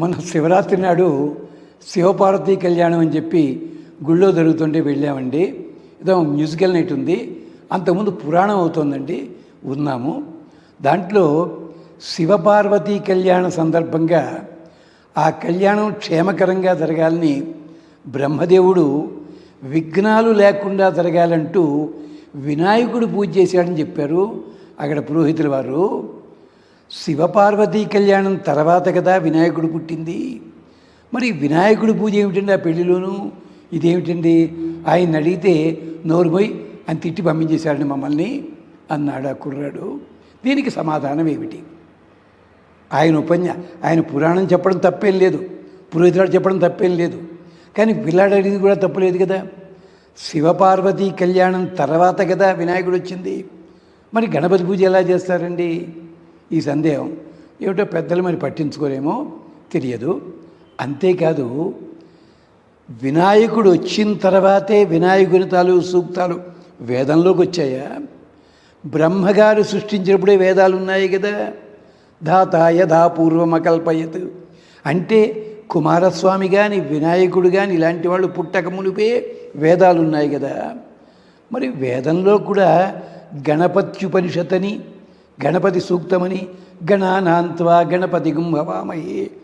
మన శివరాత్రి నాడు శివపార్వతీ కళ్యాణం అని చెప్పి గుళ్ళో జరుగుతుంటే వెళ్ళామండి. ఏదో మ్యూజికల్ నైట్ ఉంది. అంతకుముందు పురాణం అవుతుందండి, ఉన్నాము. దాంట్లో శివపార్వతీ కళ్యాణ సందర్భంగా ఆ కళ్యాణం క్షేమకరంగా జరగాలని బ్రహ్మదేవుడు విఘ్నాలు లేకుండా జరగాలంటూ వినాయకుడు పూజ చేశాడని చెప్పారు అక్కడ పురోహితుల వారు. శివపార్వతీ కళ్యాణం తర్వాత కదా వినాయకుడు పుట్టింది. మరి వినాయకుడి పూజ ఏమిటండి ఆ పెళ్లిలోనూ? ఇదేమిటండి? ఆయన అడిగితే నోరుమోయ్ అని తిట్టి పంపించేశాడండి మమ్మల్ని అన్నాడు ఆ కుర్రాడు. దీనికి సమాధానం ఏమిటి? ఆయన పురాణం చెప్పడం తప్పేం లేదు, పురోహితుడు చెప్పడం తప్పేం లేదు, కానీ పిల్లాడు అడిగింది కూడా తప్పులేదు కదా. శివపార్వతీ కళ్యాణం తర్వాత కదా వినాయకుడు వచ్చింది. మరి గణపతి పూజ ఎలా చేస్తారండి? ఈ సందేహం ఏమిటో పెద్దలు మరి పట్టించుకోలేమో తెలియదు. అంతేకాదు, వినాయకుడు వచ్చిన తర్వాతే వినాయకుని సూక్తాలు వేదంలోకి వచ్చాయా? బ్రహ్మగారు సృష్టించినప్పుడే వేదాలు ఉన్నాయి కదా. ధాతాయ ధాపూర్వమకల్పయత్ అంటే కుమారస్వామి కానీ వినాయకుడు కానీ ఇలాంటి వాళ్ళు పుట్టక మునిపే వేదాలు ఉన్నాయి కదా. మరి వేదంలో కూడా గణపత్యుపనిషత్తని, గణపతి సూక్తమని, గణానాంత్వా గణపతిగుం భవామహే